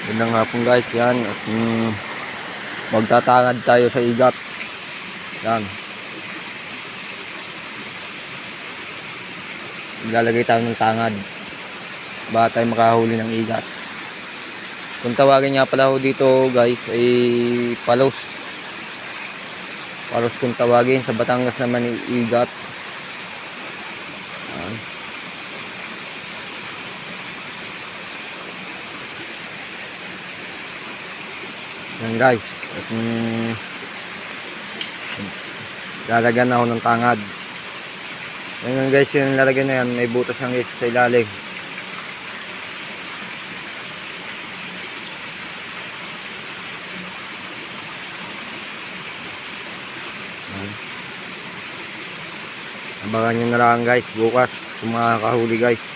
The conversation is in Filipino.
Yun na nga po guys, yan. At magtatangad tayo sa igat. Yan. Ilalagay tayo ng tangad. Baka tayo makahuli ng igat. Kung tawagin nga pala ho dito guys ay palos. Palos kung tawagin. Sa Batangas naman ay igat. Yan. Yan guys. At lalagyan na ako ng tangad. Yan guys, yung lalagyan na yan, may butas ng isa sa ilalim. Yan. Abangan nyo na lang guys bukas kung makakahuli guys.